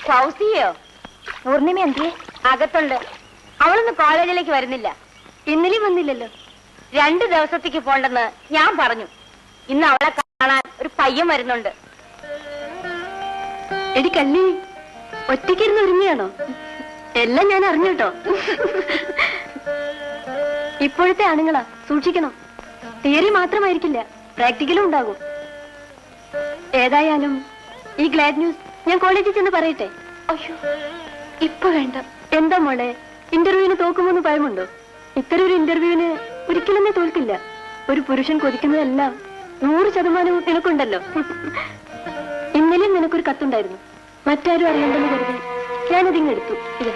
ഫൗസിയോ? പൂർണിമ എന്തിയെ? അകത്തുണ്ട്. അവളൊന്ന് കോളേജിലേക്ക് വരുന്നില്ല. ഇന്നലെയും വന്നില്ലല്ലോ. 2 ദിവസത്തേക്ക് പോണ്ടെന്ന് ഞാൻ പറഞ്ഞു. ഇന്ന് അവളെ കാണാൻ ഒരു പയ്യൻ വരുന്നുണ്ട്. എടി കല്ലി, ഒറ്റയ്ക്കിരുന്ന് ഒരുങ്ങിയാണോ? എല്ലാം ഞാൻ അറിഞ്ഞുട്ടോ. ഇപ്പോഴത്തെ ആണുങ്ങളാ, സൂക്ഷിക്കണം. തിയറി മാത്രമായിരിക്കില്ല, പ്രാക്ടിക്കലും ഉണ്ടാകും. ഏതായാലും ഈ ഗ്ലാഡ് ന്യൂസ് ഞാൻ കോളേജിൽ ചെന്ന് പറയട്ടെ? അയ്യോ, ഇപ്പൊ വേണ്ട. എന്താ മോളെ, ഇന്റർവ്യൂവിന് തോക്കുമോന്ന് ഭയമുണ്ടോ? ഇത്തരം ഒരു ഇന്റർവ്യൂവിന് ഒരിക്കലും നീ തോൽക്കില്ല. ഒരു പുരുഷൻ കൊതിക്കുന്നതെല്ലാം 100% നിനക്കുണ്ടല്ലോ. ഇന്നലെയും നിനക്കൊരു കത്തുണ്ടായിരുന്നു. മറ്റാരും അറിയണ്ടെന്ന് കരുതി ഞാനതിങ്ങെടുത്തു. ഇതേ.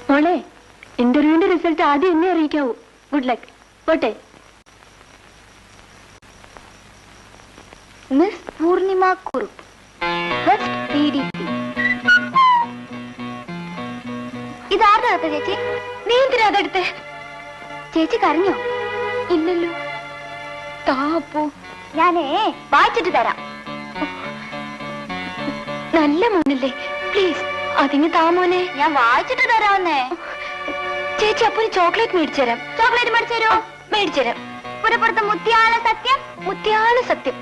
മോളെ, ഇന്റർവ്യൂവിന്റെ റിസൾട്ട് ആദ്യം എന്നെ അറിയിക്കാവൂ. Good luck. പോട്ടെ. Miss Poornima Kurup, first PDC. ഇതാരുടെ കത്ത ചേച്ചി? നീ എന്തിനാ അതെടുത്തേ? ചേച്ചി കരഞ്ഞോ? ഇല്ലല്ലോ. താപ്പോ, ഞാനേ വായിച്ചിട്ട് തരാം. നല്ല മോനല്ലേ, പ്ലീസ് അതിന് താമോനെ. ഞാൻ വായിച്ചിട്ട് തരാമെന്നേ. ചേച്ചി അപ്പൊ ചോക്ലേറ്റ് മേടിച്ചു തരാം. ചോക്ലേറ്റ് മേടിച്ചു തരുമോ? മേടിച്ചു തരാം. പുറപ്പുറത്ത് മുത്തിയാണ് സത്യം, മുത്തിയാണ് സത്യം.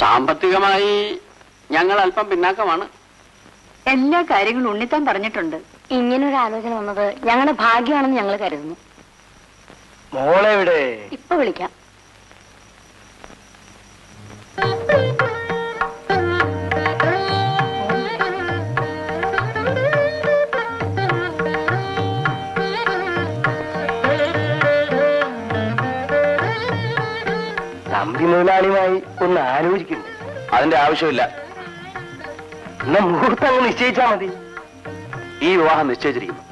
സാമ്പത്തികമായി ഞങ്ങൾ അല്പം പിന്നാക്കമാണ്. എല്ലാ കാര്യങ്ങളും ഉണ്ണിത്താൻ പറഞ്ഞിട്ടുണ്ട്. ഇങ്ങനൊരു ആലോചന വന്നത് ഞങ്ങളുടെ ഭാഗ്യമാണെന്ന് ഞങ്ങൾ കരുതുന്നു. മോളെവിടെ? ഇപ്പൊ വിളിക്കാം. തമ്പി മുതലാളിയുമായി ഒന്ന് ആലോചിക്കുന്നു. അതിന്റെ ആവശ്യമില്ല. എന്നാ മുഹൂർത്തം അങ്ങ് നിശ്ചയിച്ചാ മതി. ഈ വിവാഹം നിശ്ചയിച്ചിരിക്കുന്നു.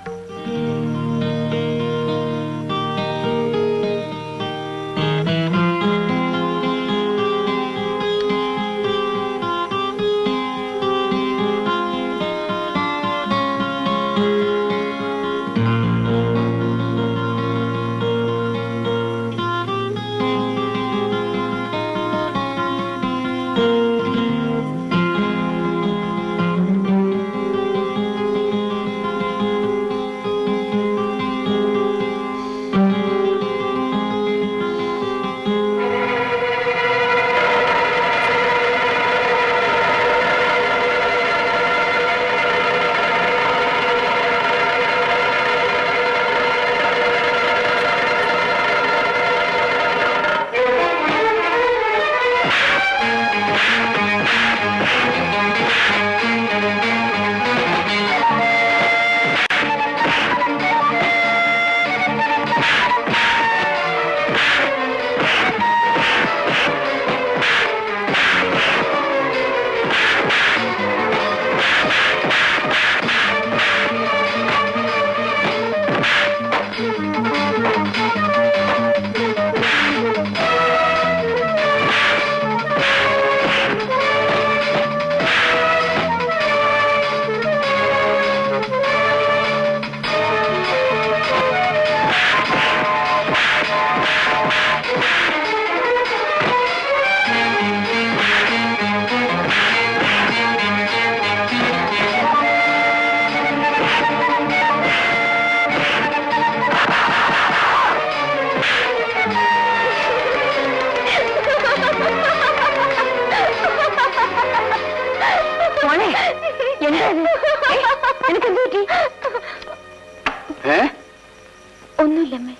ഒന്നുമില്ലമ്മേ.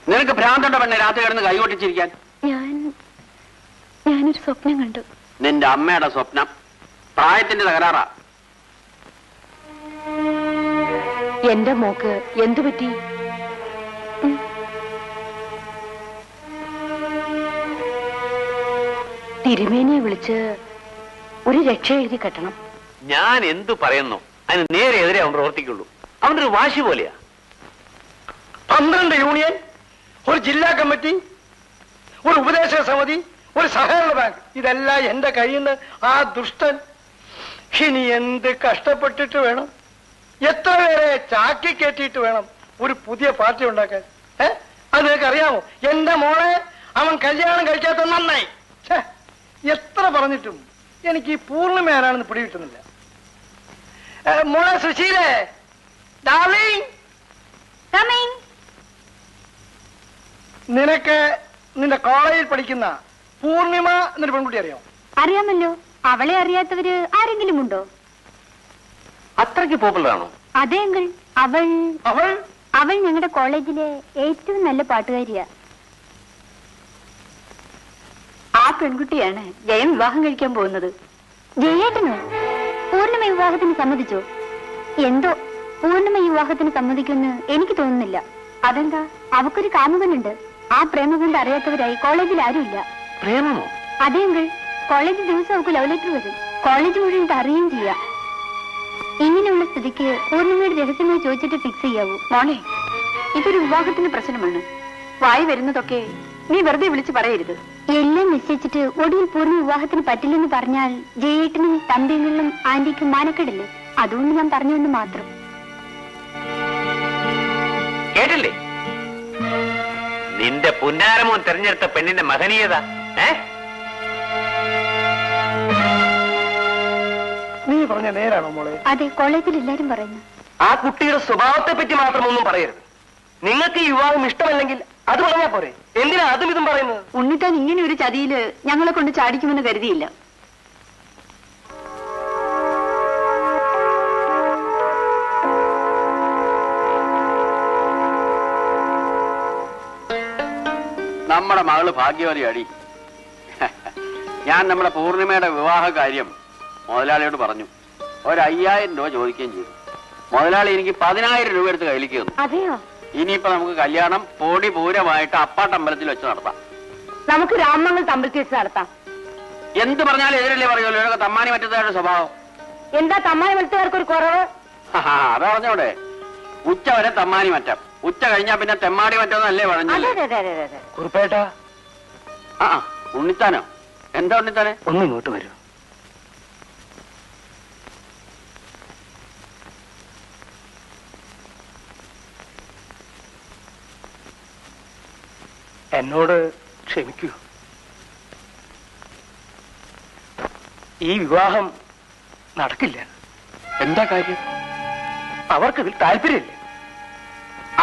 നിനക്ക് ഭ്രാന്തണ്ട പെണ്ണെ രാത്രി കിടന്ന് കൈകൊട്ടിച്ചിരിക്കാൻ? ഞാനൊരു സ്വപ്നം കണ്ടു. നിന്റെ അമ്മയുടെ സ്വപ്നം. പ്രായത്തിന്റെ തകരാറാ. എന്റെ മോക്ക് എന്തു പറ്റി? തിരുമേനിയെ വിളിച്ച് ഒരു രക്ഷ എഴുതി കെട്ടണം. ഞാൻ എന്തു പറയുന്നു അതിന് നേരെ എതിരെ അവൻ പ്രവർത്തിക്കുള്ളൂ. അവനൊരു വാശി പോലെയാ. 12 യൂണിയൻ ഒരു ജില്ലാ കമ്മിറ്റി, ഒരു ഉപദേശക സമിതി, ഒരു സഹകരണ ബാങ്ക്, ഇതെല്ലാം എന്റെ കയ്യിൽ നിന്ന് ആ ദുഷ്ടൻ ഇനി എന്ത് കഷ്ടപ്പെട്ടിട്ട് വേണം, എത്ര പേരെ ചാക്കി കയറ്റിയിട്ട് വേണം ഒരു പുതിയ പാർട്ടി ഉണ്ടാക്കാൻ? അത് നിനക്ക് അറിയാമോ? എന്റെ മോളെ അവൻ കല്യാണം കഴിക്കാത്ത നന്നായി. എത്ര പറഞ്ഞിട്ടും എനിക്ക് ഈ പൂർണ്ണിമ ആരാണെന്ന് പിടികിട്ടുന്നില്ല. മോളെ സുശീലേ, ഡാർലിംഗ്, നിനക്ക് നിന്റെ കോളേജിൽ പഠിക്കുന്ന പൂർണിമ എന്നൊരു പെൺകുട്ടി അറിയാമോ? അറിയാമല്ലോ. അവളെ അറിയാത്തവര് ആരെങ്കിലും ഉണ്ടോ? അത്രയ്ക്ക് പോപ്പുലർ ആണോ? അതെ അങ്കിൾ. അവൾ അവൾ അവൾ ഞങ്ങളുടെ കോളേജിലെ ഏറ്റവും നല്ല പാട്ടുകാരിയാ. ആ പെൺകുട്ടിയാണ് ജയൻ വിവാഹം കഴിക്കാൻ പോകുന്നത്. ജയേട്ടനോ? പൂർണ്ണിമ വിവാഹത്തിന് സമ്മതിച്ചോ? എന്തോ പൂർണ്ണിമ വിവാഹത്തിന് സമ്മതിക്കുമെന്ന് എനിക്ക് തോന്നുന്നില്ല. അതെന്താ? അവക്കൊരു കാമുകനുണ്ട്. ആ പ്രേമം കൊണ്ട് അറിയാത്തവരായി കോളേജിൽ ആരുമില്ല. പ്രേമമോ? അതെ അങ്കിൾ. കോളേജ് ദിവസം അവൾക്ക് ലവ് ലെറ്റർ വരും. കോളേജ് മുഴുവൻ അറിയുകയും ചെയ്യാം. ഇങ്ങനെയുള്ള സ്ഥിതിക്ക് പൂർണ്ണിമയുടെ രഹസ്യമായി ചോദിച്ചിട്ട് ഫിക്സ് ചെയ്യാവൂ. മോനെ, ഇതൊരു വിവാഹത്തിന്റെ പ്രശ്നമാണ്. വായി വരുന്നതൊക്കെ നീ വെറുതെ വിളിച്ചു പറയരുത്. എല്ലാം നിശ്ചയിച്ചിട്ട് ഒടുവിൽ പൂർണ്ണ വിവാഹത്തിന് പറ്റില്ലെന്ന് പറഞ്ഞാൽ ജയേട്ടനും തമ്പികളിലും ആന്റിക്കും മാനക്കേടില്ലേ? അതുകൊണ്ട് ഞാൻ പറഞ്ഞുവെന്ന് മാത്രം. കേട്ടില്ലേ നിന്റെ പുന്നാരമോൻ തെരഞ്ഞെടുത്ത പെണ്ണിന്റെ മഹനീയത? നീ പറഞ്ഞ നേരാണോ മോളെ? അതെ, കോളേജിൽ എല്ലാരും പറയുന്നു. ആ കുട്ടിയുടെ സ്വഭാവത്തെ പറ്റി മാത്രമൊന്നും പറയരുത്. നിങ്ങൾക്ക് ഈ വിവാഹം ഇഷ്ടമല്ലെങ്കിൽ അത് പറഞ്ഞാ പോരെ? എന്തിനാ അതും ഇതും പറയുന്നത്? ഉണ്ണിത്താൻ ഇങ്ങനെ ഒരു ചതിയില് ഞങ്ങളെ കൊണ്ട് ചാടിക്കുമെന്ന് കരുതിയില്ല. നമ്മുടെ മകള് ഭാഗ്യവതി അടി. ഞാൻ നമ്മുടെ പൂർണിമയുടെ വിവാഹ കാര്യം മുതലാളിയോട് പറഞ്ഞു. 5000 രൂപ ചോദിക്കുകയും ചെയ്തു. മുതലാളി എനിക്ക് 10000 രൂപ എടുത്ത് കയ്യിലേക്ക് തന്നു. അതെയോ? ഇനിയിപ്പോ നമുക്ക് കല്യാണം പൊടി പൂരമായിട്ട് അപ്പാട്ടമ്പലത്തിൽ വെച്ച് നടത്താം. നമുക്ക് രാമമംഗൽ അമ്പലത്തിൽ വെച്ച് നടത്താം. എന്ത് പറഞ്ഞാലും എതിരല്ലേ പറയുമല്ലോ. ഇതൊക്കെ തമ്മാനി മറ്റേതായിട്ട് സ്വഭാവം. എന്താ തമ്മാനി മറ്റേക്കാർക്ക് ഒരു കുറവ്? അതറിഞ്ഞോടെ. ഉച്ച വരെ തമ്മാനി മറ്റം, ഉച്ച കഴിഞ്ഞാ പിന്നെ തെമ്മാടി മറ്റോന്നല്ലേ പറഞ്ഞത്. കുറുപ്പേട്ടാ. ആ ഉണ്ണിത്താനോ? എന്താ ഉണ്ണിത്താനെ? ഒന്ന് ഇങ്ങോട്ട് വരൂ. എന്നോട് ക്ഷമിക്കൂ. ഈ വിവാഹം നടക്കില്ല. എന്താ കാര്യം? അവർക്കിതിൽ താല്പര്യമില്ല.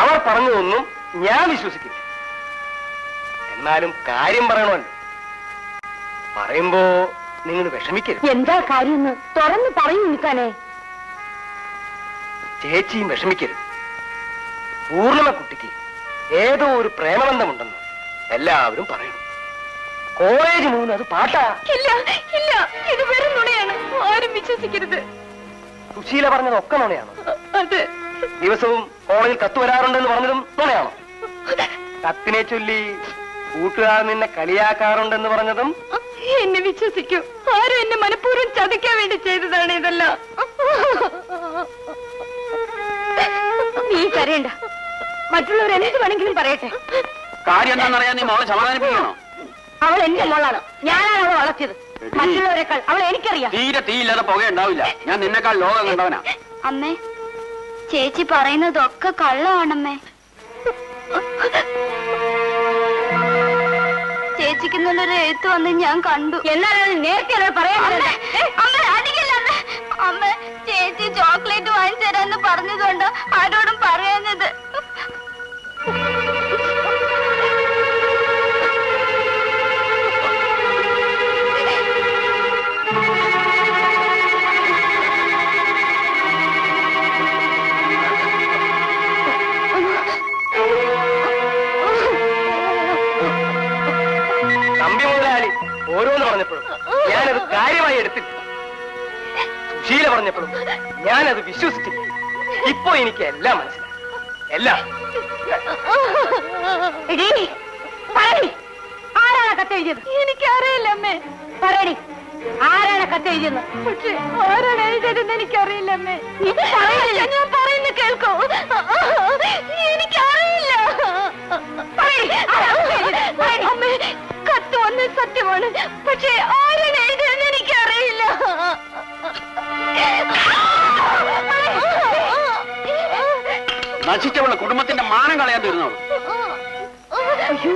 അവർ പറഞ്ഞതൊന്നും ഞാൻ വിശ്വസിക്കില്ല. എന്നാലും കാര്യം പറയണമല്ലോ. പറയുമ്പോ നിങ്ങൾ വിഷമിക്കരുത്. എന്താ കാര്യം തുറന്ന് പറയൂ നിൽക്കാനേ. ചേച്ചിയും വിഷമിക്കരുത്. പൂർണ്ണിമ കുട്ടിക്ക് ഏതോ ഒരു പ്രേമബന്ധമുണ്ടെന്ന് എല്ലാവരും പറയുന്നു. കോളേജ് മുഴുവൻ അത് പാട്ടാ. ഇല്ല ഇല്ല, ഇത് വെറും നുണയാണ്. ആരും വിശ്വസിക്കരുത്. സുശീല പറഞ്ഞതൊക്കെ നുണയാണോ? അതെ. ദിവസവും കോളേജിൽ കത്ത് വരാറുണ്ടെന്ന് പറഞ്ഞതും നുണയാണോ? കത്തിനെ ചൊല്ലി കൂട്ടുകാർ നിന്നെ കളിയാക്കാറുണ്ടെന്ന് പറഞ്ഞതും? എന്നെ വിശ്വസിക്കൂ. ആരും എന്നെ മനഃപൂർവ്വം ചതിക്കാൻ വേണ്ടി ചെയ്തതാണ് ഇതെല്ലാം. നീ കരയണ്ട. മറ്റുള്ളവർ എന്ത് വേണമെങ്കിലും പറയട്ടെ. കാര്യം എന്താണെന്നറിയാൻ നീ മോളെ സമാധാനിപ്പിക്കണോ? അവൾ എന്റെ മോളാണ്. ഞാനാണ് അവളെ വളർത്തിയത്. മറ്റുള്ളവരെക്കാൾ അവളെ എനിക്കറിയാം. തീരെ തീയില്ലാതെ പുക ഉണ്ടാവില്ല. ഞാൻ നിന്നെക്കാൾ ലോകം കണ്ടവനാ. അമ്മേ, ചേച്ചി പറയുന്നതൊക്കെ കള്ളമാണമ്മേ. ചേച്ചിക്ക് നല്ലൊരു എഴുത്ത് വന്ന് ഞാൻ കണ്ടു. എന്നാലും നേരത്തെ പറയാൻ അമ്മ, ചേച്ചി ചോക്ലേറ്റ് വാങ്ങിച്ചു തരാന്ന് പറഞ്ഞതുകൊണ്ട് ആരോടും പറയാഞ്ഞത്. തമ്പി മുതലാളി ഓരോന്ന് പറഞ്ഞപ്പോഴും ഞാനത് കാര്യമായി എടുത്തില്ല. സുശീല പറഞ്ഞപ്പോഴും ഞാനത് വിശ്വസിച്ചില്ല. ഇപ്പൊ എനിക്ക് എല്ലാം മനസ്സിലായി. എല്ലാം. ആരാണ് കത്തെഴുതിയത്? എനിക്കറിയില്ല അമ്മേ. പറയടി, ആരാണ് കത്തെഴുതിയെന്ന്? പക്ഷെ ആരാണ് എഴുതിയതെന്ന് എനിക്കറിയില്ല അമ്മേ. ഞാൻ പറയുന്നത് കേൾക്കോ? എനിക്കറിയില്ല. പറയടി. എഴുതാവുന്നതാണ്. പക്ഷേ ആരാണ് എഴുതുന്നത് എനിക്കറിയില്ല. നശിച്ചവളെ കുടുംബത്തിന്റെ മാനം കളയാൻ തീർന്നോളൂ. അയ്യോ